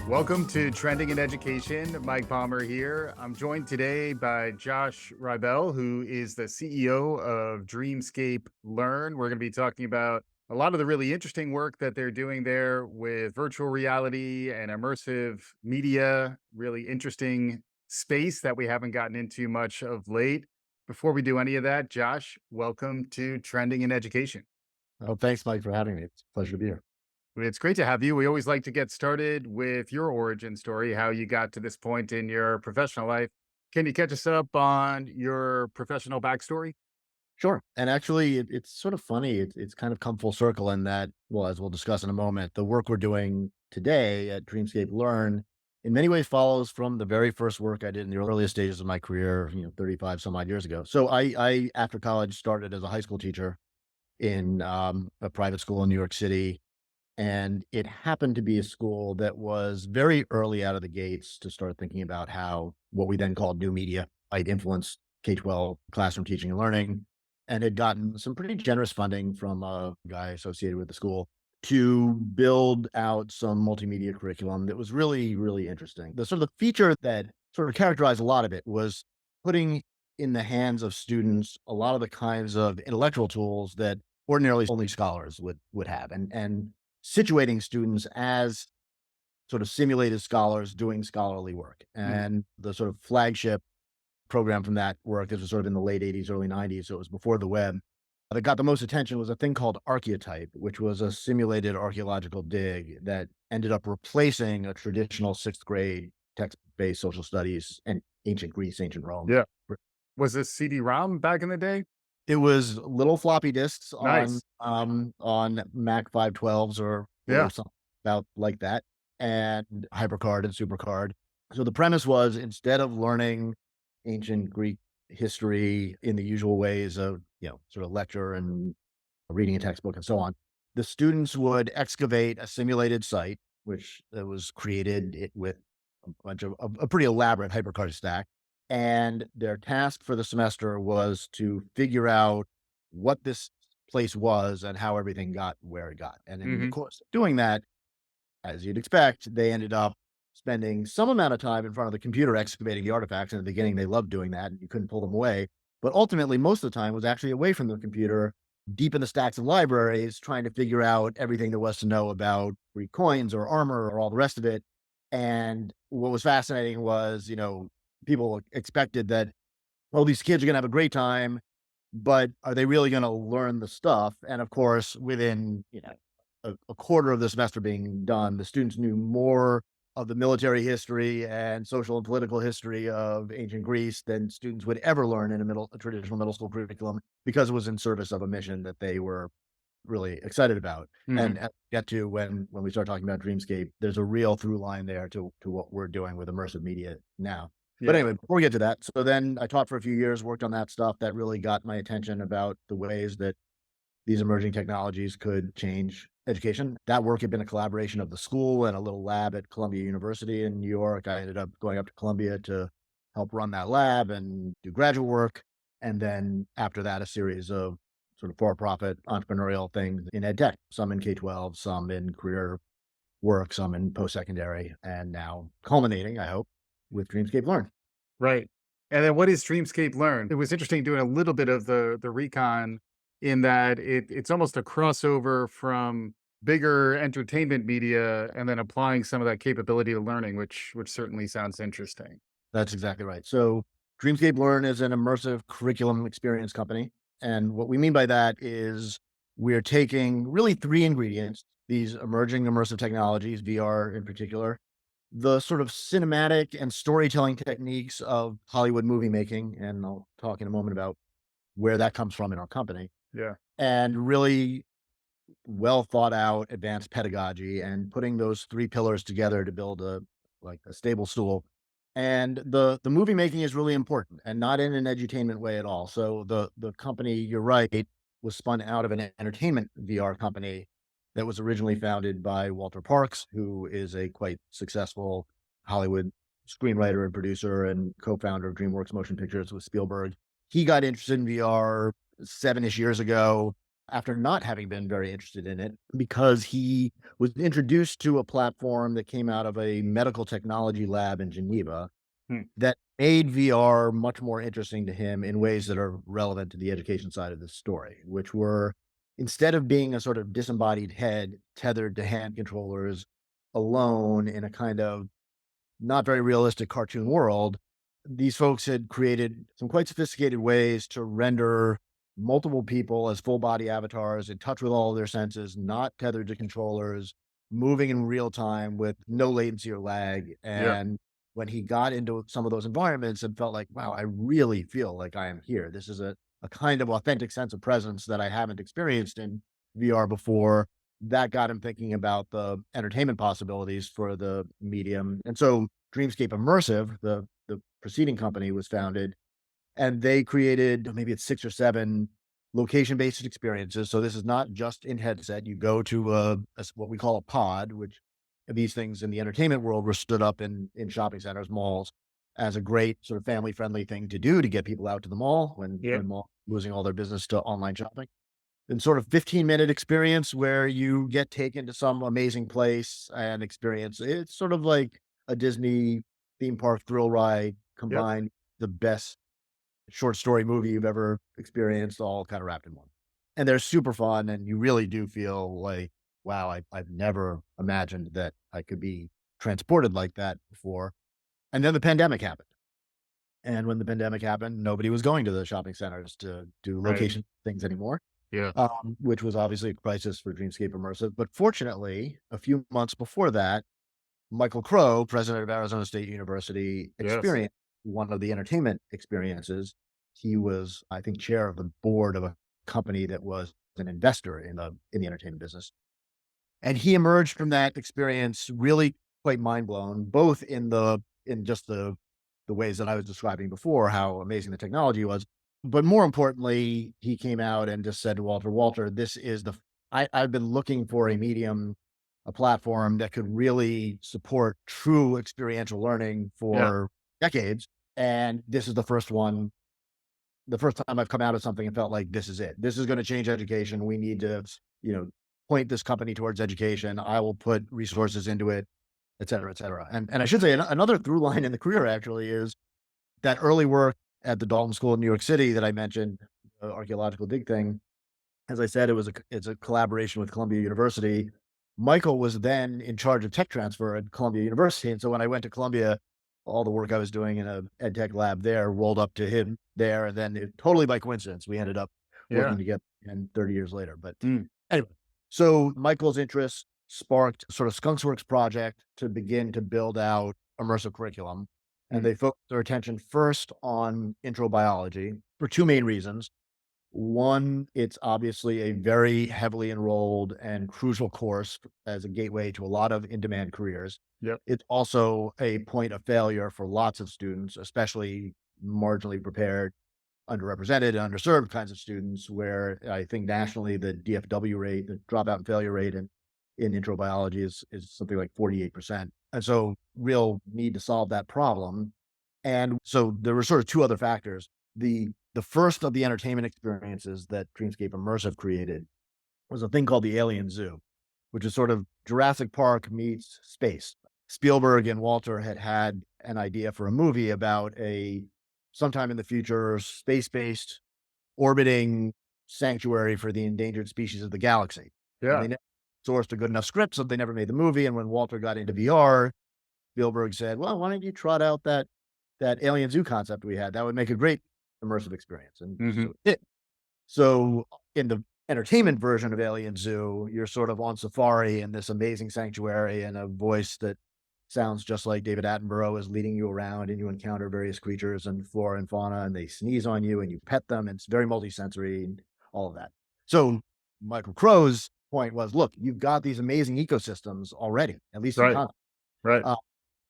Welcome to Trending in Education. Mike Palmer here. I'm joined today by Josh Reibel, who is the CEO of Dreamscape Learn. We're going to be talking about a lot of the really interesting work that they're doing there with virtual reality and immersive media, really interesting space that we haven't gotten into much of late. Before we do any of that, Josh, welcome to Trending in Education. Oh, thanks, Mike, for having me. It's a pleasure to be here. It's great to have you. We always like to get started with your origin story, how you got to this point in your professional life. Can you catch us up on your professional backstory? Sure. And actually, it's sort of funny. It's kind of come full circle in that, well, as we'll discuss in a moment, the work we're doing today at Dreamscape Learn in many ways follows from the very first work I did in the earliest stages of my career, 35 some odd years ago. So I after college, started as a high school teacher in a private school in New York City. And it happened to be a school that was very early out of the gates to start thinking about how what we then called new media might influence K-12 classroom teaching and learning, and had gotten some pretty generous funding from a guy associated with the school to build out some multimedia curriculum that was really, really interesting. The sort of the feature that sort of characterized a lot of it was putting in the hands of students a lot of the kinds of intellectual tools that ordinarily only scholars would have, and situating students as sort of simulated scholars doing scholarly work. Mm. And the sort of flagship program from that work, this was sort of in the late 80s, early 90s, so it was before the web, that got the most attention was a thing called Archeotype, which was a simulated archaeological dig that ended up replacing a traditional sixth grade text-based social studies and ancient Greece, ancient Rome. Yeah. Was this CD-ROM back in the day? It was little floppy disks Nice. on Mac 512s or Yeah. something about like that, and HyperCard and SuperCard. So the premise was, instead of learning ancient Greek history in the usual ways of, sort of lecture and reading a textbook and so on, the students would excavate a simulated site, which was created with a bunch of a pretty elaborate HyperCard stack. And their task for the semester was to figure out what this place was and how everything got where it got. And in the Hmm. course of doing that, as you'd expect, they ended up spending some amount of time in front of the computer excavating the artifacts. In the beginning, they loved doing that and you couldn't pull them away. But ultimately, most of the time was actually away from the computer, deep in the stacks of libraries, trying to figure out everything there was to know about Greek coins or armor or all the rest of it. And what was fascinating was, people expected that, well, these kids are going to have a great time, but are they really going to learn the stuff? And of course, within, a quarter of the semester being done, the students knew more of the military history and social and political history of ancient Greece than students would ever learn in a traditional middle school curriculum, because it was in service of a mission that they were really excited about. Hmm. And get to when we start talking about Dreamscape, there's a real through line there to what we're doing with immersive media now. But Yeah. anyway, before we get to that, so then I taught for a few years, worked on that stuff that really got my attention about the ways that these emerging technologies could change education. That work had been a collaboration of the school and a little lab at Columbia University in New York. I ended up going up to Columbia to help run that lab and do graduate work. And then after that, a series of sort of for-profit entrepreneurial things in ed tech, some in K-12, some in career work, some in post-secondary, and now culminating, I hope, with Dreamscape Learn. Right. And then what is Dreamscape Learn? It was interesting doing a little bit of the recon in that it's almost a crossover from bigger entertainment media and then applying some of that capability to learning, which certainly sounds interesting. That's exactly right. So Dreamscape Learn is an immersive curriculum experience company. And what we mean by that is we're taking really three ingredients, these emerging immersive technologies, VR in particular, the sort of cinematic and storytelling techniques of Hollywood movie making. And I'll talk in a moment about where that comes from in our company, Yeah. and really well thought out advanced pedagogy, and putting those three pillars together to build a stable stool. And the movie making is really important, and not in an edutainment way at all. So the company, you're right, was spun out of an entertainment VR company that was originally founded by Walter Parks, who is a quite successful Hollywood screenwriter and producer and co-founder of DreamWorks Motion Pictures with Spielberg. He got interested in VR 7-ish years ago, after not having been very interested in it because he was introduced to a platform that came out of a medical technology lab in Geneva Hmm. that made VR much more interesting to him in ways that are relevant to the education side of this story, which were instead of being a sort of disembodied head tethered to hand controllers alone in a kind of not very realistic cartoon world, these folks had created some quite sophisticated ways to render multiple people as full body avatars in touch with all of their senses, not tethered to controllers, moving in real time with no latency or lag. Yeah. And when he got into some of those environments and felt like, wow, I really feel like I am here. This is a kind of authentic sense of presence that I haven't experienced in VR before. That got him thinking about the entertainment possibilities for the medium. And so Dreamscape Immersive, the preceding company, was founded, and they created maybe it's 6 or 7 location-based experiences. So this is not just in headset. You go to what we call a pod, which these things in the entertainment world were stood up in shopping centers, malls, as a great sort of family-friendly thing to do to get people out to the mall Yeah. when mall losing all their business to online shopping and sort of 15-minute experience where you get taken to some amazing place and experience. It's sort of like a Disney theme park thrill ride Yep. combined the best short story movie you've ever experienced, all kind of wrapped in one. And they're super fun, and you really do feel like, wow, I've never imagined that I could be transported like that before. And then the pandemic happened. And when the pandemic happened, nobody was going to the shopping centers to do Right. location things anymore, Yeah. which was obviously a crisis for Dreamscape Immersive. But fortunately, a few months before that, Michael Crow, president of Arizona State University, Yes. experienced one of the entertainment experiences. He was, I think, chair of the board of a company that was an investor in the entertainment business. And he emerged from that experience really quite mind blown, both in just the ways that I was describing before, how amazing the technology was. But more importantly, he came out and just said to Walter, this is I've been looking for a medium, a platform that could really support true experiential learning Yeah. for decades. And this is the first time I've come out of something and felt like this is it. This is going to change education. We need to, you know, point this company towards education. I will put resources into it, et cetera, et cetera. And I should say another through line in the career actually is that early work at the Dalton School in New York City that I mentioned, the archaeological dig thing. As I said, it's a collaboration with Columbia University. Michael was then in charge of tech transfer at Columbia University, and so when I went to Columbia, all the work I was doing in a ed tech lab there rolled up to him there, and then totally by coincidence, we ended up Yeah. working together and 30 years later. But Mm. anyway, so Michael's interest sparked sort of Skunksworks project to begin to build out immersive curriculum, and Mm. they focused their attention first on intro biology for 2 main reasons. One, it's obviously a very heavily enrolled and crucial course as a gateway to a lot of in-demand careers. Yep. It's also a point of failure for lots of students, especially marginally prepared, underrepresented, and underserved kinds of students, where I think nationally the DFW rate, the dropout and failure rate in intro biology is something like 48%. And so real need to solve that problem. And so there were sort of 2 other factors. The first of the entertainment experiences that Dreamscape Immersive created was a thing called the Alien Zoo, which is sort of Jurassic Park meets space. Spielberg and Walter had an idea for a movie about a sometime in the future space-based orbiting sanctuary for the endangered species of the galaxy. And Yeah. they never sourced a good enough script, so they never made the movie. And when Walter got into VR, Spielberg said, "Well, why don't you trot out that Alien Zoo concept we had? That would make a great immersive experience." And Mhm. so it did. So in the entertainment version of Alien Zoo, you're sort of on safari in this amazing sanctuary, and a voice that sounds just like David Attenborough is leading you around, and you encounter various creatures and flora and fauna, and they sneeze on you and you pet them. And it's very multisensory and all of that. So Michael Crow's point was, look, you've got these amazing ecosystems already, at least in Right. concept. Right.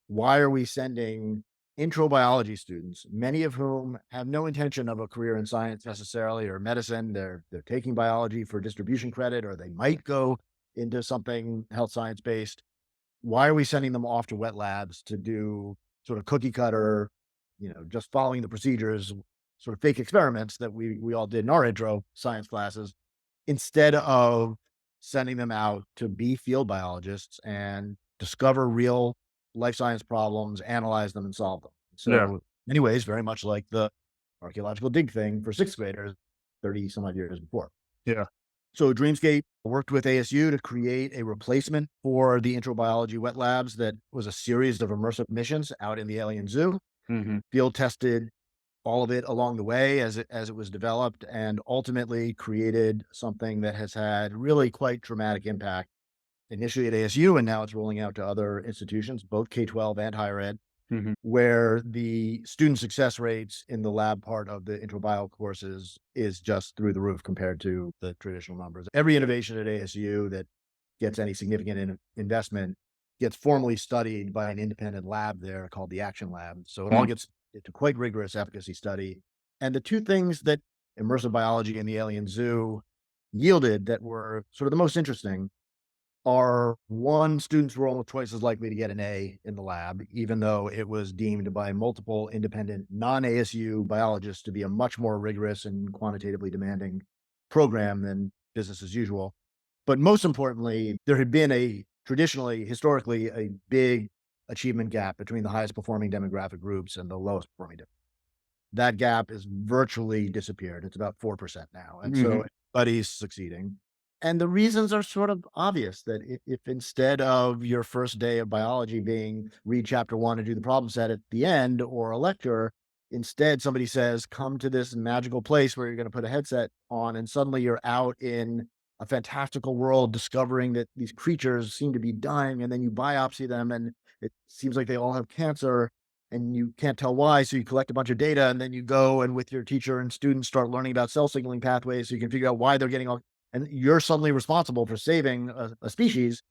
Why are we sending intro biology students, many of whom have no intention of a career in science necessarily or medicine? They're taking biology for distribution credit, or they might go into something health science based. Why are we sending them off to wet labs to do sort of cookie cutter, just following the procedures, sort of fake experiments that we all did in our intro science classes? instead of sending them out to be field biologists and discover real life science problems, analyze them, and solve them. Yeah. So, anyways, very much like the archaeological dig thing for sixth graders 30 some odd years before. Yeah. So Dreamscape worked with ASU to create a replacement for the intro biology wet labs that was a series of immersive missions out in the alien zoo. Hmm. Field tested all of it along the way as it was developed, and ultimately created something that has had really quite dramatic impact initially at ASU, and now it's rolling out to other institutions, both K-12 and higher ed, Hmm. where the student success rates in the lab part of the intro bio courses is just through the roof compared to the traditional numbers. Every innovation at ASU that gets any significant investment gets formally studied by an independent lab there called the Action Lab. So it all gets into quite rigorous efficacy study. And the two things that immersive biology and the alien zoo yielded that were sort of the most interesting are, one, students were almost twice as likely to get an A in the lab, even though it was deemed by multiple independent non-ASU biologists to be a much more rigorous and quantitatively demanding program than business as usual. But most importantly, there had been historically, a big achievement gap between the highest performing demographic groups and the lowest performing. That gap is virtually disappeared. It's about 4% now. And so Hmm. everybody's succeeding. And the reasons are sort of obvious that if instead of your first day of biology being read chapter one and do the problem set at the end or a lecture, instead somebody says, come to this magical place where you're going to put a headset on and suddenly you're out in a fantastical world discovering that these creatures seem to be dying, and then you biopsy them and it seems like they all have cancer and you can't tell why. So you collect a bunch of data and then you go and with your teacher and students start learning about cell signaling pathways so you can figure out why they're getting all, and you're suddenly responsible for saving a species.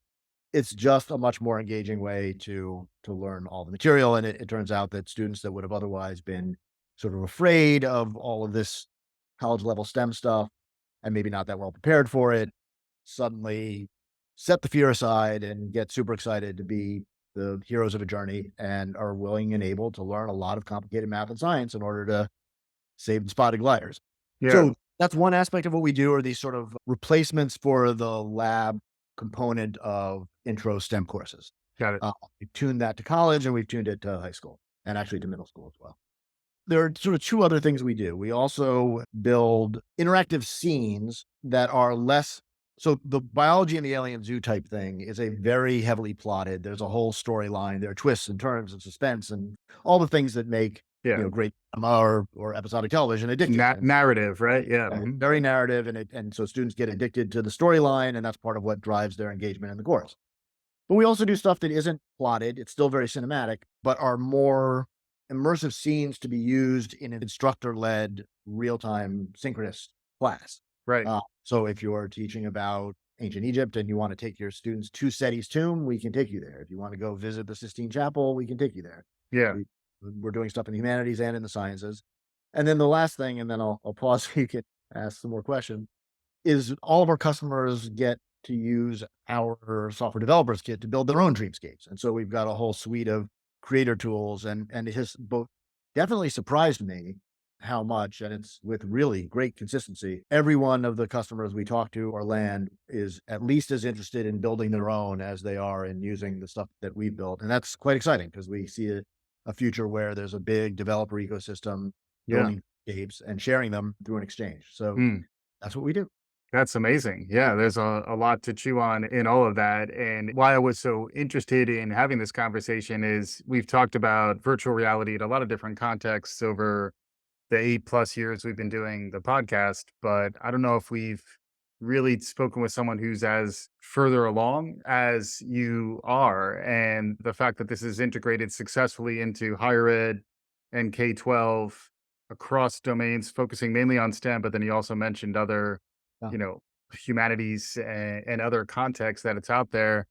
It's just a much more engaging way to learn all the material. And it turns out that students that would have otherwise been sort of afraid of all of this college level STEM stuff and maybe not that well prepared for it suddenly set the fear aside and get super excited to be the heroes of a journey and are willing and able to learn a lot of complicated math and science in order to save the spotted gliders. Yeah. So that's one aspect of what we do, are these sort of replacements for the lab component of intro STEM courses. Got it. We've tuned that to college and we've tuned it to high school and actually to middle school as well. There are sort of two other things we do. We also build interactive scenes that are less, so the biology and the alien zoo type thing is a very heavily plotted. There's a whole storyline. There are twists and turns and suspense and all the things that make, Yeah. great drama or episodic television addicting. And Narrative, right? Yeah. very narrative, and so students get addicted to the storyline, and that's part of what drives their engagement in the course. But we also do stuff that isn't plotted. It's still very cinematic, but are more immersive scenes to be used in an instructor-led, real-time, synchronous class. Right. So if you're teaching about ancient Egypt and you want to take your students to Seti's tomb, we can take you there. If you want to go visit the Sistine Chapel, we can take you there. Yeah. We, we're doing stuff in the humanities and in the sciences. And then the last thing, and then I'll pause so you can ask some more questions, is all of our customers get to use our software developers kit to build their own dreamscapes. And so we've got a whole suite of creator tools, and it has both definitely surprised me how much, and it's with really great consistency. Every one of the customers we talk to or land is at least as interested in building their own as they are in using the stuff that we've built. And that's quite exciting because we see a future where there's a big developer ecosystem Yeah. building games and sharing them through an exchange. So Mm. that's what we do. That's amazing. Yeah, there's a lot to chew on in all of that. And why I was so interested in having this conversation is we've talked about virtual reality in a lot of different contexts over the 8+ years we've been doing the podcast, but I don't know if we've really spoken with someone who's as further along as you are. And the fact that this is integrated successfully into higher ed and K-12 across domains, focusing mainly on STEM, but then you also mentioned other, Yeah. you know, humanities and other contexts that it's out there.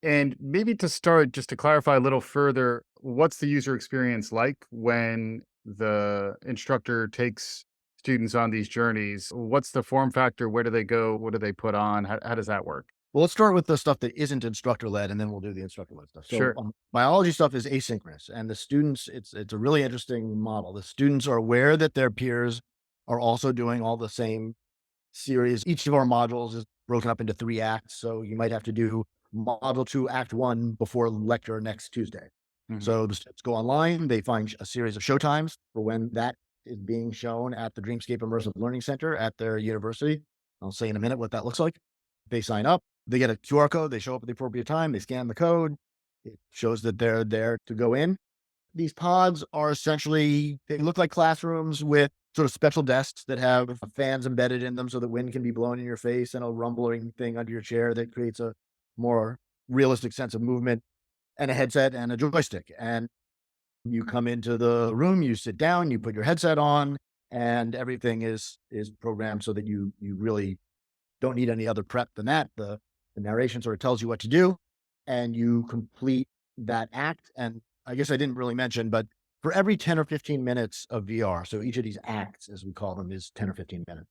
And maybe to start, just to clarify a little further, what's the user experience like when the instructor takes students on these journeys? What's the form factor? Where do they go? What do they put on? How does that work? Well, let's start with the stuff that isn't instructor led, and then we'll do the instructor led stuff. So, Sure. biology stuff is asynchronous, and the students, it's a really interesting model. The students are aware that their peers are also doing all the same series. Each of our modules is broken up into 3 acts, so you might have to do module 2, act 1 before lecture next Tuesday. Mhm. So the students go online, they find a series of showtimes for when that is being shown at the Dreamscape Immersive Learning Center at their university. I'll say in a minute what that looks like. They sign up, they get a QR code, they show up at the appropriate time, they scan the code. It shows that they're there to go in. These pods are essentially, they look like classrooms with sort of special desks that have fans embedded in them so that wind can be blown in your face and a rumbling thing under your chair that creates a more realistic sense of movement, and a headset and a joystick. And you come into the room, you sit down, you put your headset on, and everything is programmed so that you really don't need any other prep than that. The narration sort of tells you what to do, and you complete that act. And I guess I didn't really mention, but for every 10 or 15 minutes of VR, so each of these acts, as we call them, is 10 or 15 minutes.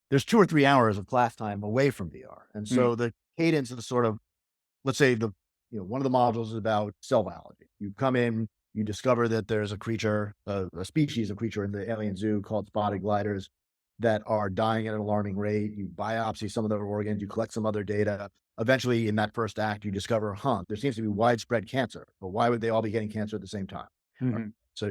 There's 2 or 3 hours of class time away from VR. And Mm. so the cadence of the sort of, let's say one of the modules is about cell biology. You come in, you discover that there's a creature, a species of creature in the alien zoo called spotted gliders that are dying at an alarming rate. You biopsy some of their organs, you collect some other data. Eventually, in that first act, you discover, there seems to be widespread cancer, but why would they all be getting cancer at the same time? Mhm. So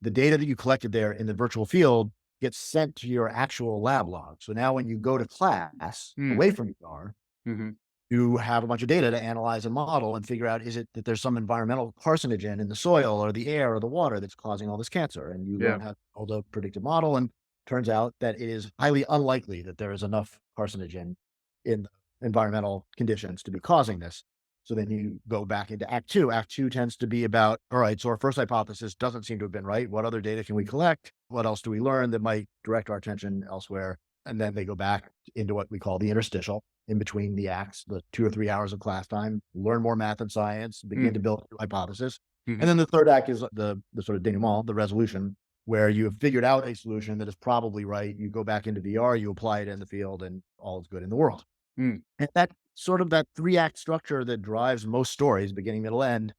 the data that you collected there in the virtual field gets sent to your actual lab log. So now when you go to class Mm. away from VR, Mhm. you have a bunch of data to analyze and model and figure out, is it that there's some environmental carcinogen in the soil or the air or the water that's causing all this cancer? And you Yeah. learn how to build a predictive model. And turns out that it is highly unlikely that there is enough carcinogen in the environmental conditions to be causing this. So then you go back into Act 2. Act 2 tends to be about, all right, so our first hypothesis doesn't seem to have been right. What other data can we collect? What else do we learn that might direct our attention elsewhere? And then they go back into what we call the interstitial in between the acts, the 2 or 3 hours of class time, learn more math and science, begin Mm. to build a new hypothesis. Mhm. And then the third act is the sort of denouement, the resolution, where you have figured out a solution that is probably right. You go back into VR, you apply it in the field, and all is good in the world. Mm. And that sort of that 3-act structure that drives most stories, beginning, middle, end,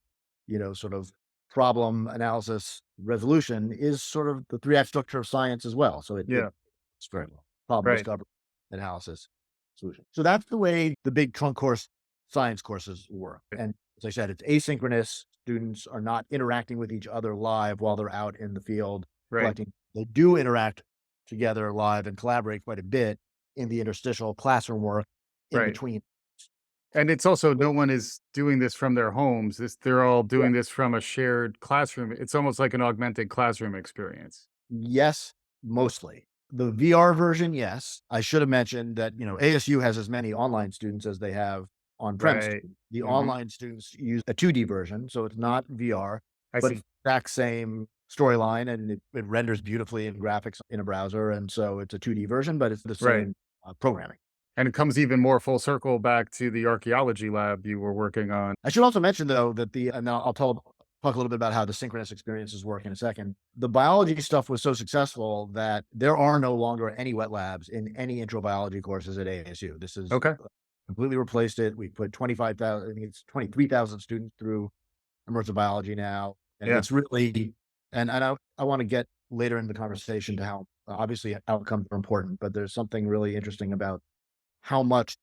sort of problem analysis, resolution, is sort of the 3-act structure of science as well. So Yeah. it's very well. Problem Right. discovery, analysis, solution. So that's the way the big trunk course science courses work. And as I said, it's asynchronous. Students are not interacting with each other live while they're out in the field Right. collecting. They do interact together live and collaborate quite a bit in the interstitial classroom work in Right. between. And it's also no one is doing this from their homes. They're all Yeah. doing this from a shared classroom. It's almost like an augmented classroom experience. Yes, mostly. The VR version, yes. I should have mentioned that, ASU has as many online students as they have on-prem Right. students. The Mhm. online students use a 2D version, so it's not VR, I but it's see. the exact same storyline, and it renders beautifully in graphics in a browser, and so it's a 2D version, but it's the Right. same, programming. And it comes even more full circle back to the archaeology lab you were working on. I should also mention though that and I'll talk a little bit about how the synchronous experiences work in a second. The biology stuff was so successful that there are no longer any wet labs in any intro biology courses at ASU. This is Okay. completely replaced it. We put 25,000, I think it's 23,000 students through immersive biology now. And Yeah. it's really, and I want to get later in the conversation to how obviously outcomes are important, but there's something really interesting about how much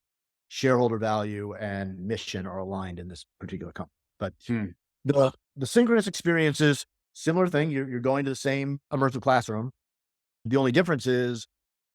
shareholder value and mission are aligned in this particular company. But Mm. the synchronous experience is similar thing. You're going to the same immersive classroom. The only difference is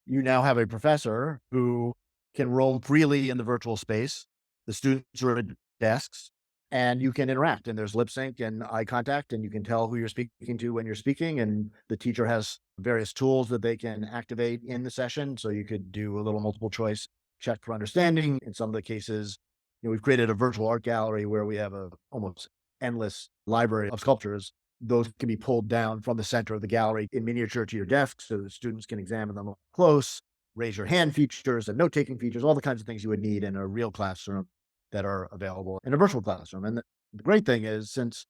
you now have a professor who can roam freely in the virtual space. The students are at desks and you can interact, and there's lip sync and eye contact, and you can tell who you're speaking to when you're speaking. And the teacher has various tools that they can activate in the session. So you could do a little multiple choice check for understanding. In some of the cases, we've created a virtual art gallery where we have a almost endless library of sculptures. Those can be pulled down from the center of the gallery in miniature to your desk so the students can examine them up close, raise your hand features and note-taking features, all the kinds of things you would need in a real classroom that are available in a virtual classroom. And the great thing is, since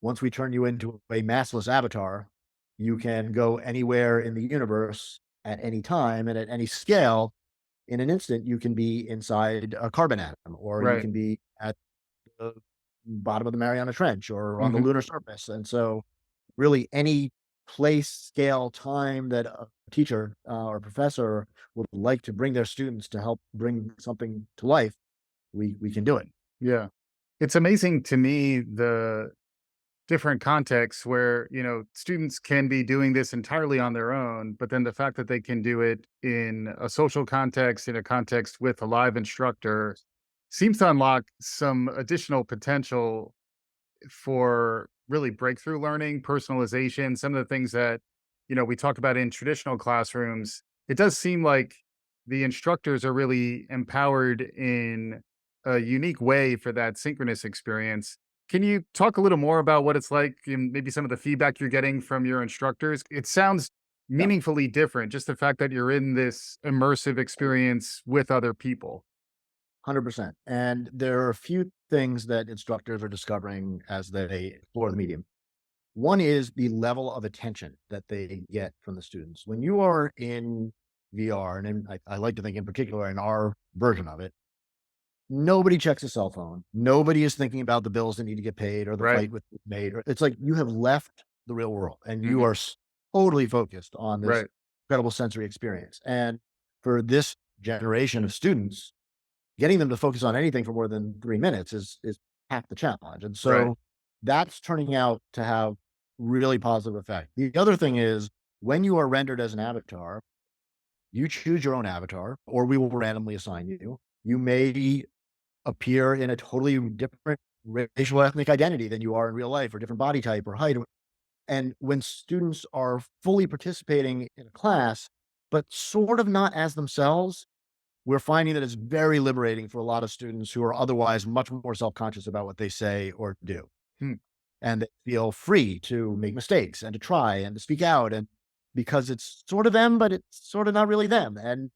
once we turn you into a massless avatar, you can go anywhere in the universe at any time and at any scale. In an instant, you can be inside a carbon atom, or you Right. can be at the bottom of the Mariana Trench or on the Mhm. lunar surface. And so really any place, scale, time that a teacher or professor would like to bring their students to help bring something to life, we can do it. Yeah. It's amazing to me the different contexts where, students can be doing this entirely on their own, but then the fact that they can do it in a social context, in a context with a live instructor, seems to unlock some additional potential for really breakthrough learning, personalization, some of the things that, we talk about in traditional classrooms. It does seem like the instructors are really empowered in a unique way for that synchronous experience. Can you talk a little more about what it's like and maybe some of the feedback you're getting from your instructors? It sounds Yeah, meaningfully different, just the fact that you're in this immersive experience with other people. 100%. And there are a few things that instructors are discovering as they explore the medium. One is the level of attention that they get from the students. When you are in VR, and I like to think in particular in our version of it, nobody checks a cell phone. Nobody is thinking about the bills that need to get paid or the Right. flight with made. It's like you have left the real world and you Hmm. are totally focused on this Right. incredible sensory experience. And for this generation of students, getting them to focus on anything for more than 3 minutes is half the challenge. And Right. so that's turning out to have really positive effect. The other thing is when you are rendered as an avatar, you choose your own avatar, or we will randomly assign you. You may appear in a totally different racial ethnic identity than you are in real life, or different body type or height. And when students are fully participating in a class, but sort of not as themselves, we're finding that it's very liberating for a lot of students who are otherwise much more self-conscious about what they say or do. Hmm. And they feel free to make mistakes and to try and to speak out. And because it's sort of them, but it's sort of not really them. And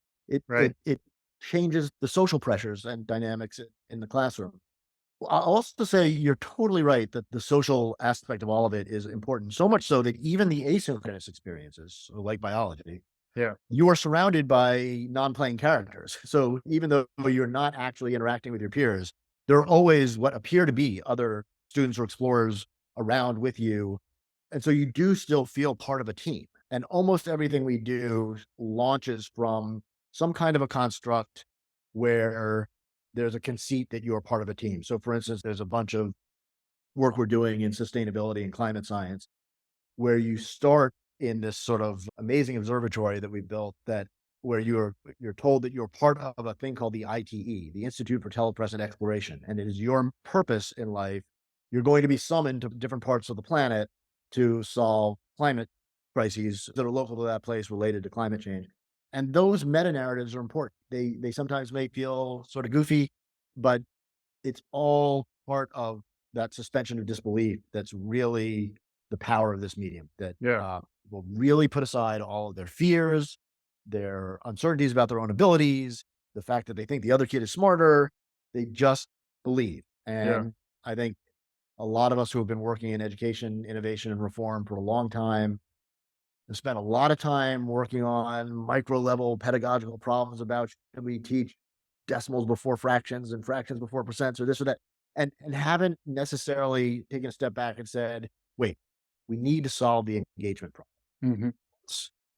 Right. it changes the social pressures and dynamics in the classroom. I'll also say you're totally right that the social aspect of all of it is important. So much so that even the asynchronous experiences, so like biology, Yeah. you are surrounded by non-playing characters. So even though you're not actually interacting with your peers, there are always what appear to be other students or explorers around with you. And so you do still feel part of a team. And almost everything we do launches from some kind of a construct where there's a conceit that you're part of a team. So for instance, there's a bunch of work we're doing in sustainability and climate science where you start in this sort of amazing observatory that we built that where you're told that you're part of a thing called the ITE, the Institute for Telepresent Exploration, and it is your purpose in life. You're going to be summoned to different parts of the planet to solve climate crises that are local to that place related to climate change. And those meta narratives are important. They sometimes may feel sort of goofy, but it's all part of that suspension of disbelief that's really the power of this medium that Yeah. will really put aside all of their fears, their uncertainties about their own abilities, the fact that they think the other kid is smarter. They just believe. Yeah. And I think a lot of us who have been working in education, innovation, and reform for a long time have spent a lot of time working on micro level pedagogical problems about should we teach decimals before fractions and fractions before percents or this or that, and haven't necessarily taken a step back and said, wait, we need to solve the engagement problem. Hmm.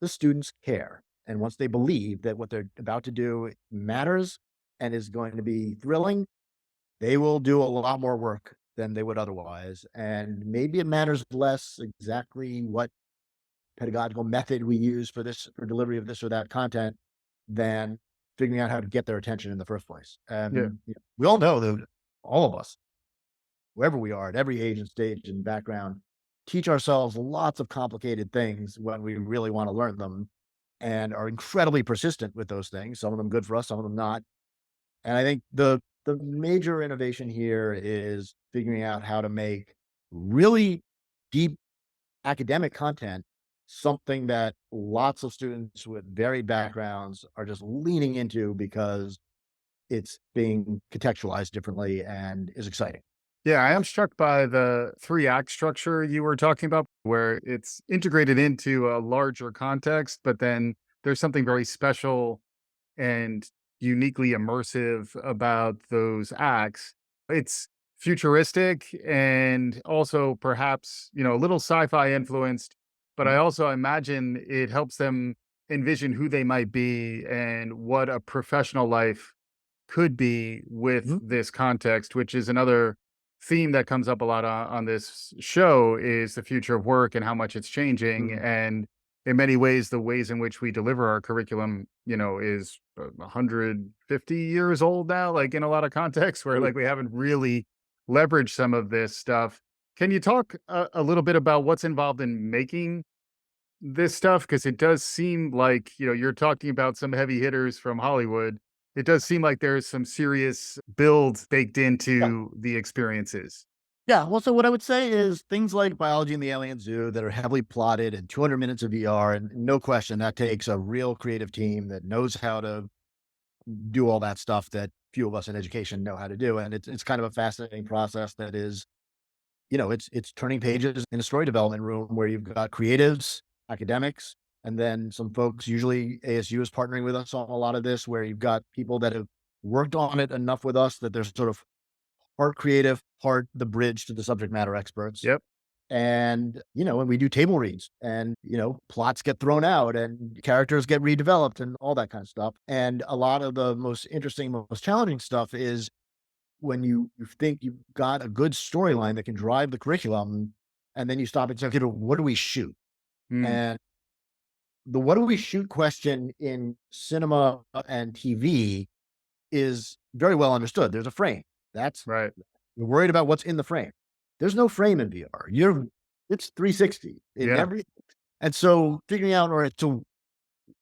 The students care. And once they believe that what they're about to do matters and is going to be thrilling, they will do a lot more work than they would otherwise. And maybe it matters less exactly what pedagogical method we use for this for delivery of this or that content than figuring out how to get their attention in the first place. Yeah. And we all know that all of us, wherever we are at every age and stage and background, teach ourselves lots of complicated things when we really want to learn them and are incredibly persistent with those things. Some of them good for us, some of them not. And I think the major innovation here is figuring out how to make really deep academic content something that lots of students with varied backgrounds are just leaning into because it's being contextualized differently and is exciting. Yeah, I am struck by the 3-act structure you were talking about, where it's integrated into a larger context, but then there's something very special and uniquely immersive about those acts. It's futuristic and also perhaps, a little sci-fi influenced, but I Mhm, also imagine it helps them envision who they might be and what a professional life could be with mhm, this context, which is another theme that comes up a lot on this show is the future of work and how much it's changing. mhm, And in many ways, the ways in which we deliver our curriculum, is 150 years old now, like in a lot of contexts where mm. like we haven't really leveraged some of this stuff. Can you talk a little bit about what's involved in making this stuff? Because it does seem like, you're talking about some heavy hitters from Hollywood. It does seem like there's some serious build baked Yeah. into the experiences. Yeah, well, so what I would say is things like Biology and the Alien Zoo that are heavily plotted and 200 minutes of VR, and no question, that takes a real creative team that knows how to do all that stuff that few of us in education know how to do, and it's kind of a fascinating process that is, it's turning pages in a story development room where you've got creatives, academics, and then some folks, usually ASU is partnering with us on a lot of this, where you've got people that have worked on it enough with us that they're sort of part creative, part the bridge to the subject matter experts. Yep. And we do table reads and, plots get thrown out and characters get redeveloped and all that kind of stuff. And a lot of the most interesting, most challenging stuff is when you think you've got a good storyline that can drive the curriculum, and then you stop and say, okay, but what do we shoot? Mm, And the what do we shoot question in cinema and TV is very well understood. There's a frame. That's right. You're worried about what's in the frame. There's no frame in VR. It's 360 in Yeah. every, and so figuring out, all right, so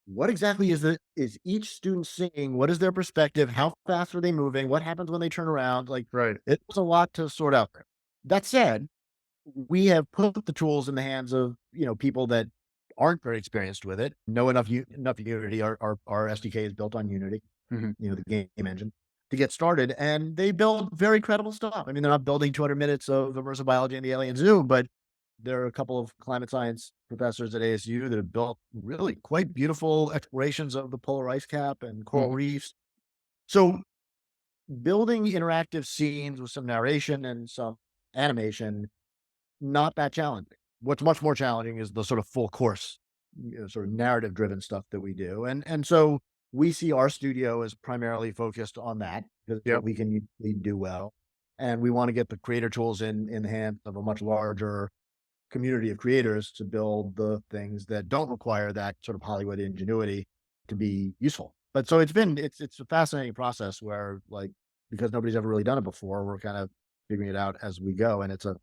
what exactly is each student seeing? What is their perspective? How fast are they moving? What happens when they turn around? Like, Right. it's a lot to sort out there. That said, we have put the tools in the hands of, people that aren't very experienced with it, know enough Unity. Our SDK is built on Unity, Mhm. the game engine, to get started, and they build very credible stuff. I mean, they're not building 200 minutes of immersive biology in the alien zoo, but there are a couple of climate science professors at ASU that have built really quite beautiful explorations of the polar ice cap and coral Mhm. reefs. So building interactive scenes with some narration and some animation, not that challenging. What's much more challenging is the sort of full course, sort of narrative driven stuff that we do. And so we see our studio as primarily focused on that because it's what Yep. we can uniquely do well. And we want to get the creator tools in the hands of a much larger community of creators to build the things that don't require that sort of Hollywood ingenuity to be useful. But so it's a fascinating process where, like, because nobody's ever really done it before, we're kind of figuring it out as we go. And it's a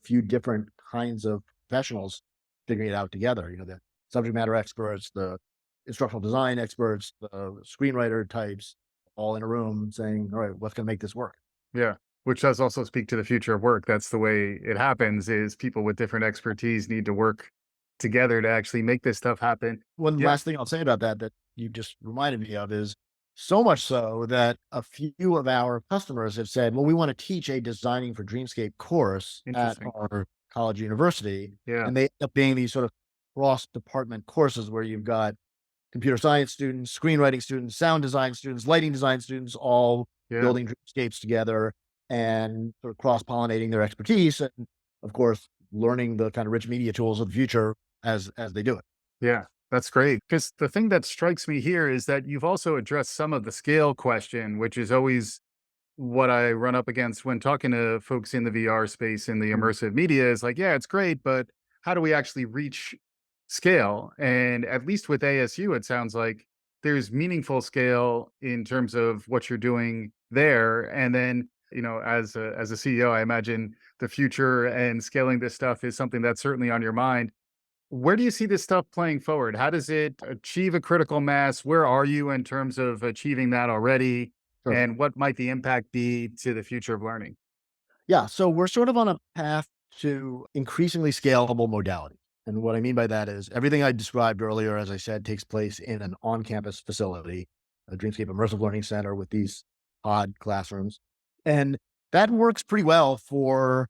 few different kinds of professionals figuring it out together. The subject matter experts, the instructional design experts, the screenwriter types, all in a room saying, all right, what's going to make this work? Yeah. Which does also speak to the future of work. That's the way it happens is people with different expertise need to work together to actually make this stuff happen. One Yeah. last thing I'll say about that you just reminded me of is so much so that a few of our customers have said, well, we want to teach a designing for Dreamscape course at Interesting. our college university. Yeah. And they end up being these sort of cross department courses where you've got computer science students, screenwriting students, sound design students, lighting design students, all Yeah. building dreamscapes together and sort of cross pollinating their expertise. And of course, learning the kind of rich media tools of the future as they do it. Yeah, that's great. Because the thing that strikes me here is that you've also addressed some of the scale question, which is always what I run up against when talking to folks in the VR space in the Mm, immersive media is like, yeah, it's great, but how do we actually reach scale? And at least with ASU, it sounds like there's meaningful scale in terms of what you're doing there. And then, as a CEO, I imagine the future and scaling this stuff is something that's certainly on your mind. Where do you see this stuff playing forward? How does it achieve a critical mass? Where are you in terms of achieving that already? sure. And what might the impact be to the future of learning? Yeah, so we're sort of on a path to increasingly scalable modality. And what I mean by that is everything I described earlier, as I said, takes place in an on campus facility, a Dreamscape Immersive Learning Center with these pod classrooms. And that works pretty well for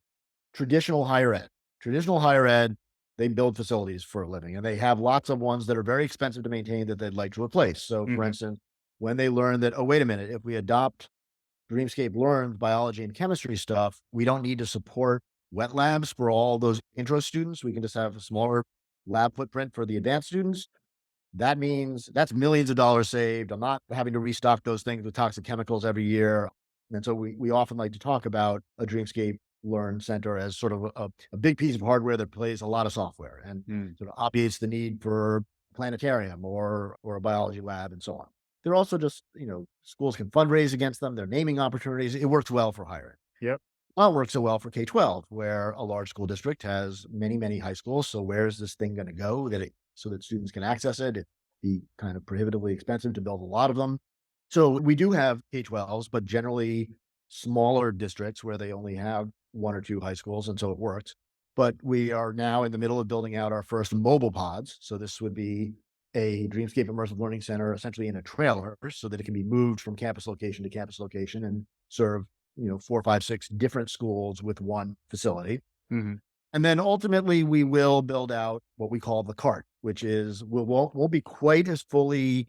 traditional higher ed. Traditional higher ed, they build facilities for a living and they have lots of ones that are very expensive to maintain that they'd like to replace. So, for Hmm. instance, when they learn that, oh, wait a minute, if we adopt Dreamscape learns biology and chemistry stuff, we don't need to support wet labs for all those intro students. We can just have a smaller lab footprint for the advanced students, that means that's millions of dollars saved. I'm not having to restock those things with toxic chemicals every year. And so we often like to talk about a Dreamscape Learn Center as sort of a big piece of hardware that plays a lot of software and Mm. sort of obviates the need for planetarium or a biology lab and so on. They're also just, schools can fundraise against them. They're naming opportunities. It works well for higher ed. Yep. Well, it works so well for K-12, where a large school district has many, many high schools. So where's this thing going to go so that students can access it? It'd be kind of prohibitively expensive to build a lot of them. So we do have K-12s, but generally smaller districts where they only have one or two high schools, and so it works. But we are now in the middle of building out our first mobile pods. So this would be a Dreamscape Immersive Learning Center essentially in a trailer so that it can be moved from campus location to campus location and serve, four, five, six different schools with one facility. Mhm. And then ultimately we will build out what we call the cart, which is won't be quite as fully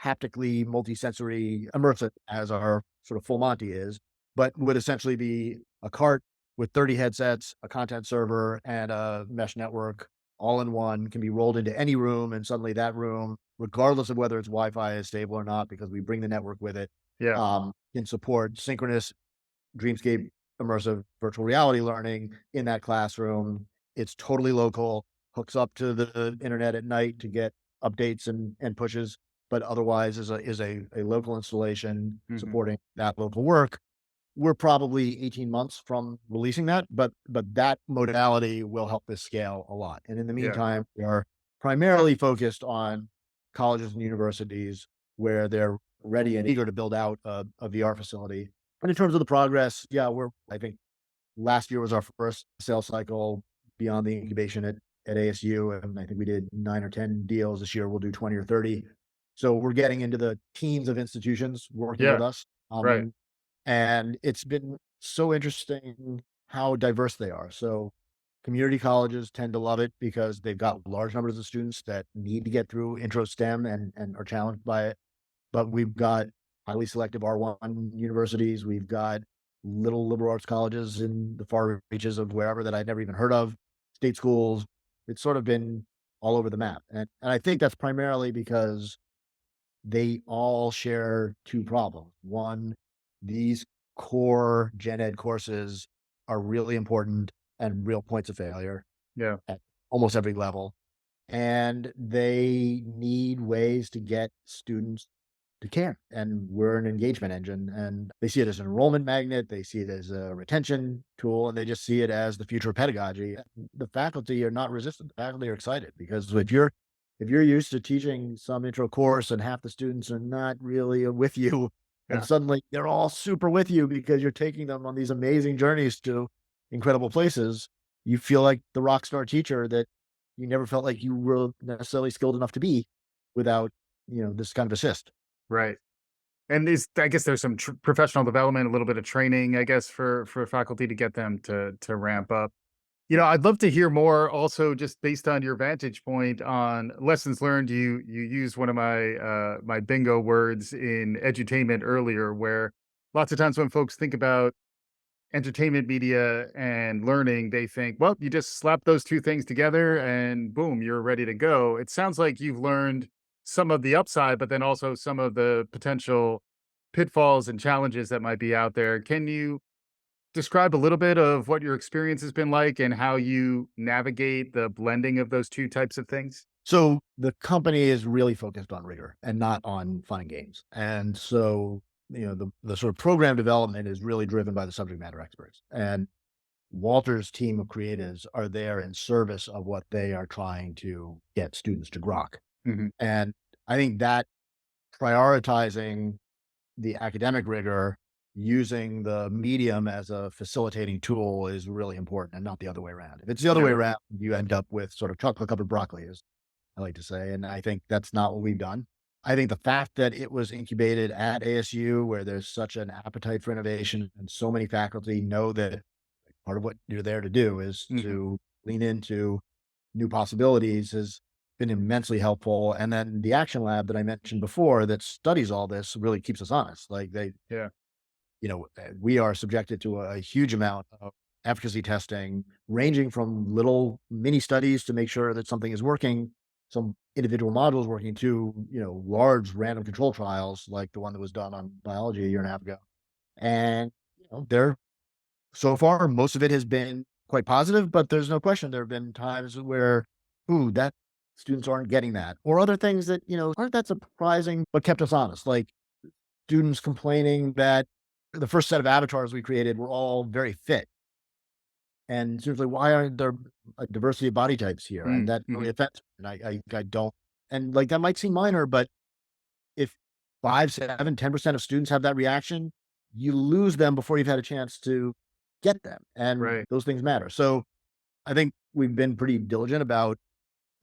haptically multisensory immersive as our sort of full Monty is, but would essentially be a cart with 30 headsets, a content server, and a mesh network all in one, can be rolled into any room. And suddenly that room, regardless of whether its Wi-Fi is stable or not, because we bring the network with it, Yeah. can support synchronous Dreamscape immersive virtual reality learning in that classroom. It's totally local, hooks up to the internet at night to get updates and pushes, but otherwise is a local installation Mhm. supporting that local work. We're probably 18 months from releasing that, but that modality will help this scale a lot. And in the Yeah. meantime, we are primarily focused on colleges and universities where they're ready and eager to build out a VR facility. And in terms of the progress, yeah, I think last year was our first sales cycle beyond the incubation at ASU, and I think we did 9 or 10 deals. This year we'll do 20 or 30. So we're getting into the teams of institutions working with Yeah. us. Right. And it's been so interesting how diverse they are. So community colleges tend to love it because they've got large numbers of students that need to get through intro STEM and are challenged by it. But we've got highly selective R1 universities. We've got little liberal arts colleges in the far reaches of wherever that I'd never even heard of, state schools. It's sort of been all over the map. And I think that's primarily because they all share two problems. One, these core gen ed courses are really important and real points of failure Yeah. at almost every level. And they need ways to get students to care. And we're an engagement engine, and they see it as an enrollment magnet. They see it as a retention tool, and they just see it as the future of pedagogy. The faculty are not resistant. The faculty are excited because if you're used to teaching some intro course and half the students are not really with you, and Yeah. suddenly they're all super with you because you're taking them on these amazing journeys to incredible places, you feel like the rock star teacher that you never felt like you were necessarily skilled enough to be without, this kind of assist. Right. And I guess there's some professional development, a little bit of training, I guess, for faculty to get them to ramp up. I'd love to hear more also just based on your vantage point on lessons learned. You used one of my bingo words in edutainment earlier, where lots of times when folks think about entertainment media and learning, they think, well, you just slap those two things together and boom, you're ready to go. It sounds like you've learned some of the upside, but then also some of the potential pitfalls and challenges that might be out there. Can you describe a little bit of what your experience has been like and how you navigate the blending of those two types of things? So the company is really focused on rigor and not on fun and games. And so, the sort of program development is really driven by the subject matter experts. And Walter's team of creatives are there in service of what they are trying to get students to grok. Mhm. And I think that prioritizing the academic rigor using the medium as a facilitating tool is really important and not the other way around. If it's the other Yeah. way around, you end up with sort of chocolate covered broccoli, as I like to say. And I think that's not what we've done. I think the fact that it was incubated at ASU, where there's such an appetite for innovation and so many faculty know that part of what you're there to do is Mhm. to lean into new possibilities has been immensely helpful. And then the action lab that I mentioned before that studies all this really keeps us honest. Like Yeah. we are subjected to a huge amount of efficacy testing, ranging from little mini studies to make sure that something is working, some individual modules working, to large random control trials like the one that was done on biology a year and a half ago. And they're so far, most of it has been quite positive, but there's no question there have been times where, ooh, that students aren't getting that, or other things that, aren't that surprising, but kept us honest. Like students complaining that the first set of avatars we created were all very fit. And seriously, why aren't there a diversity of body types here? And that really Mhm. affects me. And I don't, and like that might seem minor, but if 5, 7, 10% of students have that reaction, you lose them before you've had a chance to get them. And Right. those things matter. So I think we've been pretty diligent about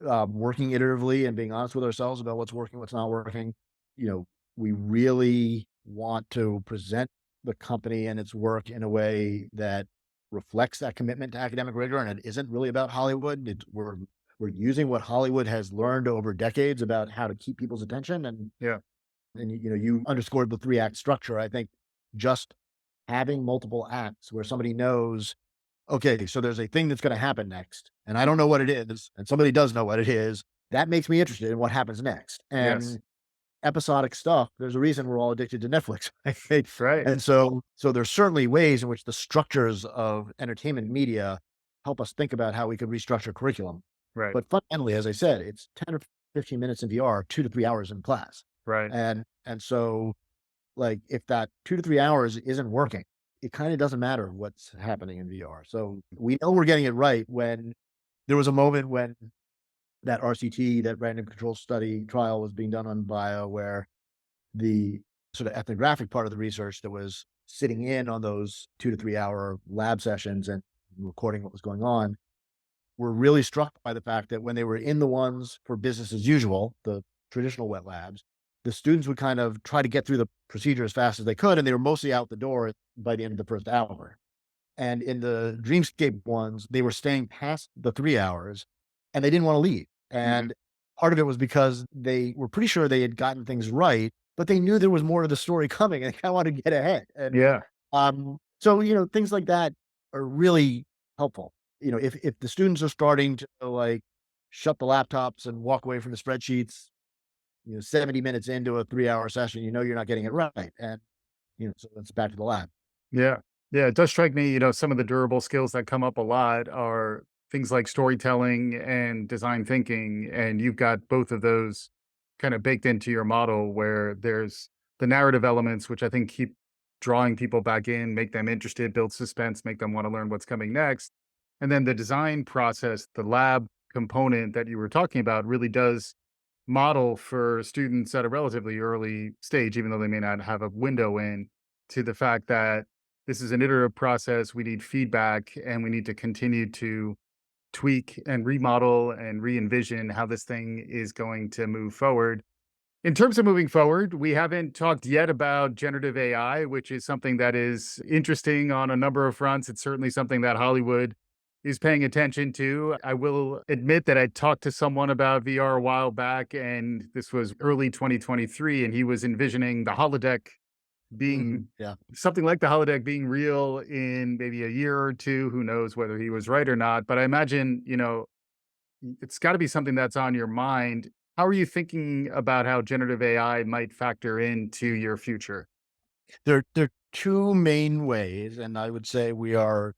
working iteratively and being honest with ourselves about what's working, what's not working. You know, we really want to present the company and its work in a way that reflects that commitment to academic rigor, and it isn't really about Hollywood. We're using what Hollywood has learned over decades about how to keep people's attention, Yeah. and you underscored the 3-act structure. I think just having multiple acts where somebody knows, okay, so there's a thing that's going to happen next, and I don't know what it is, and somebody does know what it is. That makes me interested in what happens next. Yes. And episodic stuff, there's a reason we're all addicted to Netflix, right? Right. And so there's certainly ways in which the structures of entertainment media help us think about how we could restructure curriculum. Right. But fundamentally, as I said, it's 10 or 15 minutes in VR, 2 to 3 hours in class. Right. And so, like, if that 2 to 3 hours isn't working, it kinda doesn't matter what's happening in VR. So we know we're getting it right when there was a moment when that RCT, that random control study trial, was being done on bio, where the sort of ethnographic part of the research that was sitting in on those 2 to 3 hour lab sessions and recording what was going on were really struck by the fact that when they were in the ones for business as usual, the traditional wet labs, the students would kind of try to get through the procedure as fast as they could, and they were mostly out the door by the end of the first hour. And in the Dreamscape ones, they were staying past the 3 hours, and they didn't wanna leave. Mhm. And part of it was because they were pretty sure they had gotten things right, but they knew there was more to the story coming, and they kinda wanted to get ahead. And, Yeah. so, things like that are really helpful. If the students are starting to, like, shut the laptops and walk away from the spreadsheets, 70 minutes into a 3-hour session, you're not getting it right. And, so that's back to the lab. Yeah. Yeah, it does strike me, some of the durable skills that come up a lot are things like storytelling and design thinking, and you've got both of those kind of baked into your model where there's the narrative elements, which I think keep drawing people back in, make them interested, build suspense, make them want to learn what's coming next. And then the design process, the lab component that you were talking about really does model for students at a relatively early stage, even though they may not have a window in, to the fact that this is an iterative process. We need feedback and we need to continue to tweak and remodel and re envision how this thing is going to move forward. In terms of moving forward, we haven't talked yet about generative AI, which is something that is interesting on a number of fronts. It's certainly something that Hollywood is paying attention to. I will admit that I talked to someone about VR a while back, and this was early 2023, and he was envisioning the holodeck Mhm. being Yeah. something like the holodeck being real in maybe a year or two. Who knows whether he was right or not? But I imagine, it's got to be something that's on your mind. How are you thinking about how generative AI might factor into your future? There are 2 main ways, and I would say we are,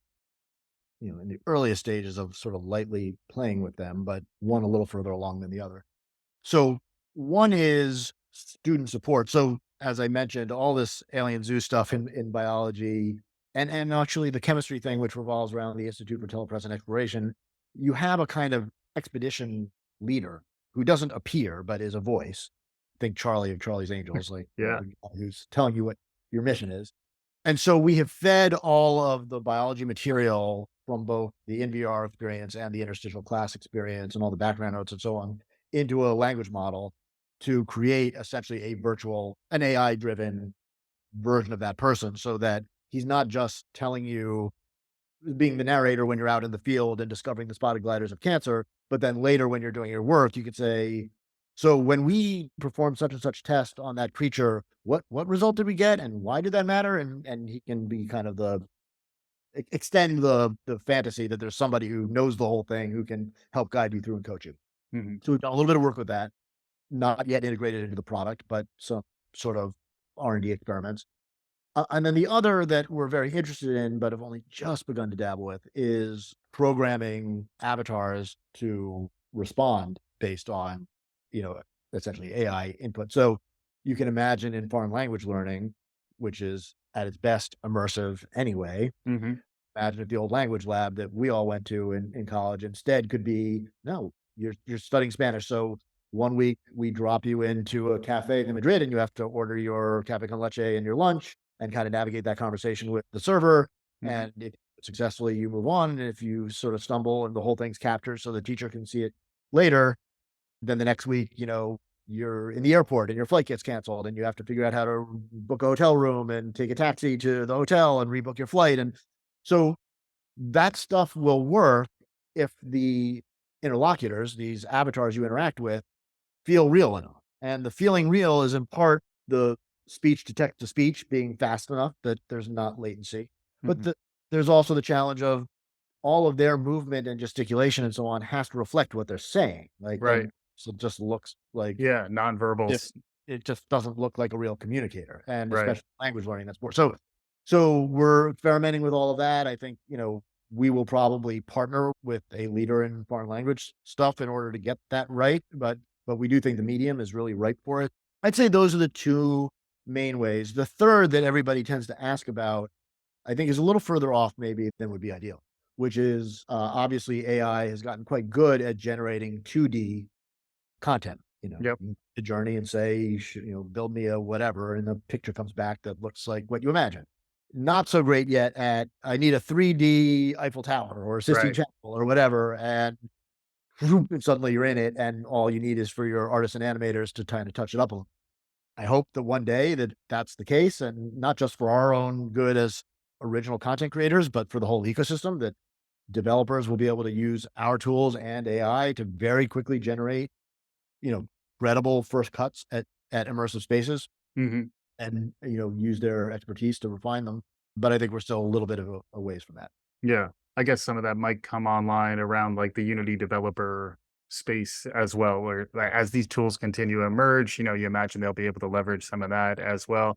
in the earliest stages of sort of lightly playing with them, but one a little further along than the other. So one is student support. So as I mentioned, all this alien zoo stuff in biology, and actually the chemistry thing, which revolves around the Institute for Telepresent Exploration, you have a kind of expedition leader who doesn't appear but is a voice. Think Charlie of Charlie's Angels, like, Yeah. the guy who's telling you what your mission is. And so we have fed all of the biology material from both the NVR experience and the interstitial class experience and all the background notes and so on into a language model to create essentially an AI driven version of that person, so that he's not just telling you, being the narrator when you're out in the field and discovering the spotted gliders of cancer, but then later when you're doing your work, you could say, so when we perform such and such test on that creature, what result did we get and why did that matter? And he can be kind of extend the fantasy that there's somebody who knows the whole thing who can help guide you through and coach you. Mhm. So we've done a little bit of work with that, not yet integrated into the product, but some sort of R&D experiments. And then the other that we're very interested in, but have only just begun to dabble with, is programming avatars to respond based on, you know, essentially AI input. So you can imagine in foreign language learning, which is at its best immersive anyway. Mhm. Imagine if the old language lab that we all went to in college instead could be, no, you're studying Spanish. So one week we drop you into a cafe in Madrid and you have to order your cafe con leche and your lunch and kind of navigate that conversation with the server. Mhm. And if successfully you move on, and if you sort of stumble and the whole thing's captured so the teacher can see it later, then the next week, you're in the airport and your flight gets canceled and you have to figure out how to book a hotel room and take a taxi to the hotel and rebook your flight. And so that stuff will work if the interlocutors, these avatars you interact with, feel real enough. And the feeling real is in part the speech to text to speech being fast enough that there's not latency. But Mhm. there's also the challenge of all of their movement and gesticulation and so on has to reflect what they're saying. Like, Right. and so it just looks like Yeah, if nonverbals. it just doesn't look like a real communicator, and Right. especially language learning, that's more so we're experimenting with all of that. I think, we will probably partner with a leader in foreign language stuff in order to get that right, but we do think the medium is really ripe for it. I'd say those are the 2 main ways. The third that everybody tends to ask about, I think is a little further off maybe than would be ideal, which is, obviously AI has gotten quite good at generating 2D content, Yep. the journey and say, build me a whatever, and the picture comes back that looks like what you imagine. Not so great yet at I need a 3D Eiffel Tower or a Sistine Right. Chapel or whatever, and whoop, and suddenly you're in it, and all you need is for your artists and animators to kind of touch it up a little. I hope that one day that that's the case, and not just for our own good as original content creators, but for the whole ecosystem, that developers will be able to use our tools and AI to very quickly generate, you know, credible first cuts at immersive spaces Mhm. and, use their expertise to refine them. But I think we're still a little bit of a ways from that. Yeah. I guess some of that might come online around like the Unity developer space as well, where like, as these tools continue to emerge, you imagine they'll be able to leverage some of that as well.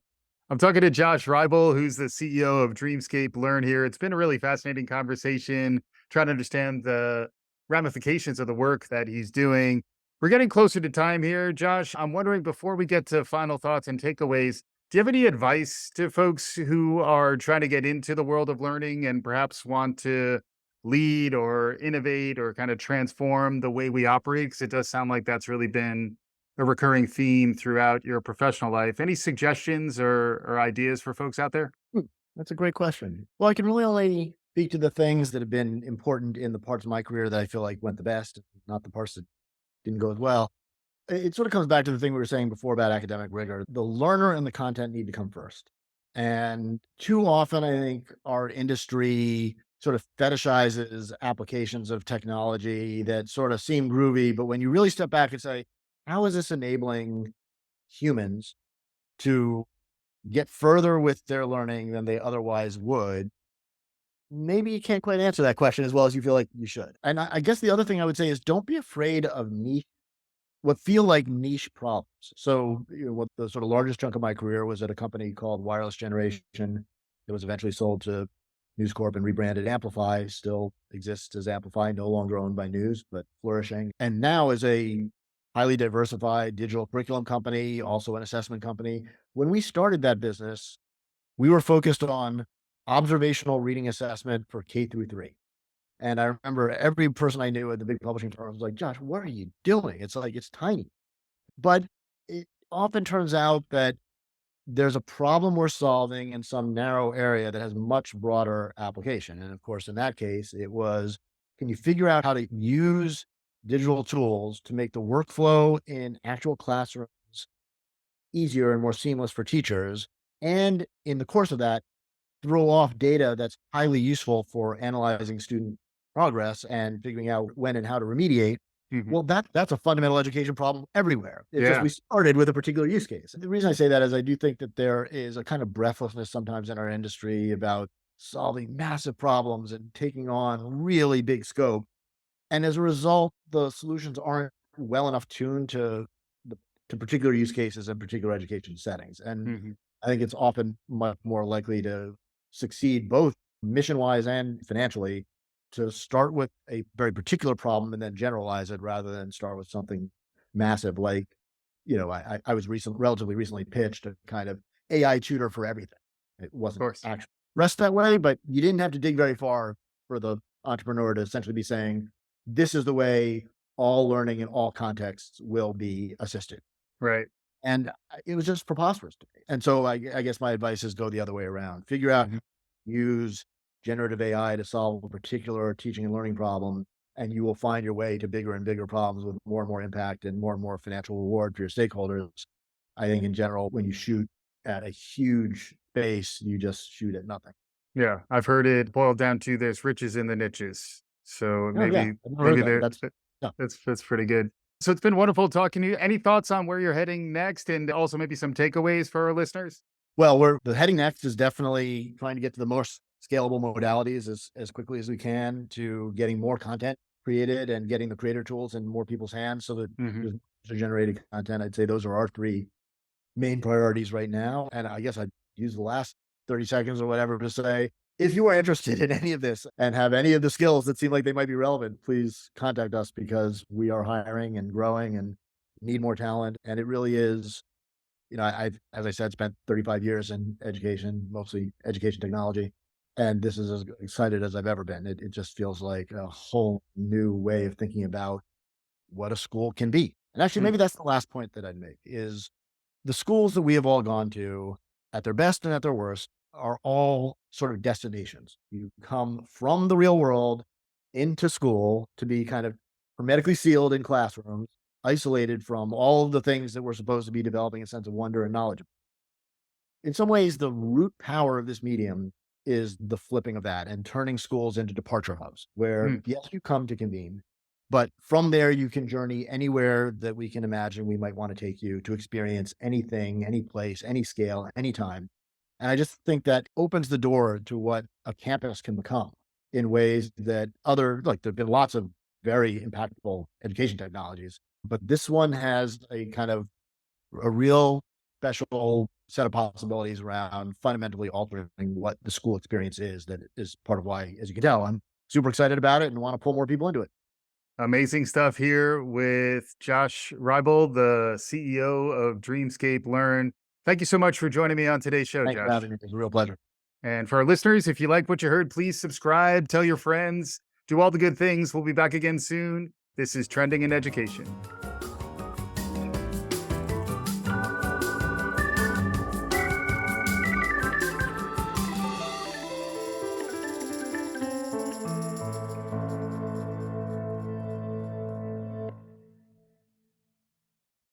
I'm talking to Josh Reibel, who's the CEO of Dreamscape Learn here. It's been a really fascinating conversation, trying to understand the ramifications of the work that he's doing. We're getting closer to time here, Josh. I'm wondering before we get to final thoughts and takeaways, do you have any advice to folks who are trying to get into the world of learning and perhaps want to lead or innovate or kind of transform the way we operate? Because it does sound like that's really been a recurring theme throughout your professional life. Any suggestions or ideas for folks out there? Hmm, that's a great question. Well, I can really only speak to the things that have been important in the parts of my career that I feel like went the best, not the parts that didn't go as well. It sort of comes back to the thing we were saying before about academic rigor. The learner and the content need to come first. And too often, I think our industry sort of fetishizes applications of technology that sort of seem groovy. But when you really step back and say, how is this enabling humans to get further with their learning than they otherwise would? Maybe you can't quite answer that question as well as you feel like you should. And I guess the other thing I would say is don't be afraid of niche what feel like niche problems. So, what the sort of largest chunk of my career was at a company called Wireless Generation that was eventually sold to News Corp and rebranded Amplify, still exists as Amplify, no longer owned by News, but flourishing. And now is a highly diversified digital curriculum company, also an assessment company. When we started that business, we were focused on observational reading assessment for K through 3. And I remember every person I knew at the big publishing firm was like, "Josh, what are you doing?" It's like, it's tiny. But it often turns out that there's a problem we're solving in some narrow area that has much broader application. And of course, in that case, it was, can you figure out how to use digital tools to make the workflow in actual classrooms easier and more seamless for teachers? And in the course of that, throw off data that's highly useful for analyzing student progress and figuring out when and how to remediate. Mhm. Well, that's a fundamental education problem everywhere. It's just Yeah. we started with a particular use case. The reason I say that is I do think that there is a kind of breathlessness sometimes in our industry about solving massive problems and taking on really big scope. And as a result, the solutions aren't well enough tuned the to particular use cases and particular education settings. And Mhm. I think it's often much more likely to succeed both mission-wise and financially to start with a very particular problem and then generalize it rather than start with something massive like, I was relatively recently pitched a kind of AI tutor for everything. It Of wasn't course. actually dressed that way, but you didn't have to dig very far for the entrepreneur to essentially be saying, this is the way all learning in all contexts will be assisted. Right. And it was just preposterous to me. And so I guess my advice is go the other way around. Figure out, Mhm. use generative AI to solve a particular teaching and learning problem, and you will find your way to bigger and bigger problems with more and more impact and more financial reward for your stakeholders. I think in general, when you shoot at a huge base, you just shoot at nothing. Yeah, I've heard it boiled down to there's riches in the niches. So Oh yeah, maybe I've never heard maybe that. there That's yeah. that's pretty good. So it's been wonderful talking to you. Any thoughts on where you're heading next and also maybe some takeaways for our listeners? Well, we're the heading next is definitely trying to get to the most scalable modalities as quickly as we can to getting more content created and getting the creator tools in more people's hands so that Mhm. there's generated content. I'd say those are our three main priorities right now. And I guess I'd use the last 30 seconds or whatever to say, if you are interested in any of this and have any of the skills that seem like they might be relevant, please contact us because we are hiring and growing and need more talent. And it really is, I've, as I said, spent 35 years in education, mostly education technology. And this is as excited as I've ever been. It just feels like a whole new way of thinking about what a school can be. And actually, Mm. maybe that's the last point that I'd make is the schools that we have all gone to at their best and at their worst are all sort of destinations. You come from the real world into school to be kind of hermetically sealed in classrooms, isolated from all of the things that we're supposed to be developing a sense of wonder and knowledge. In some ways, the root power of this medium is the flipping of that and turning schools into departure hubs where, Mm. yes, you come to convene, but from there you can journey anywhere that we can imagine we might want to take you to experience anything, any place, any scale, anytime. And I just think that opens the door to what a campus can become in ways that like there have been lots of very impactful education technologies, but this one has a kind of a real special set of possibilities around fundamentally altering what the school experience is. That is part of why, as you can tell, I'm super excited about it and want to pull more people into it. Amazing stuff here with Josh Reibel, the CEO of Dreamscape Learn. Thank you so much for joining me on today's show, Thanks for Josh. having me. It was a real pleasure. And for our listeners, if you like what you heard, please subscribe, tell your friends, do all the good things. We'll be back again soon. This is Trending in Education.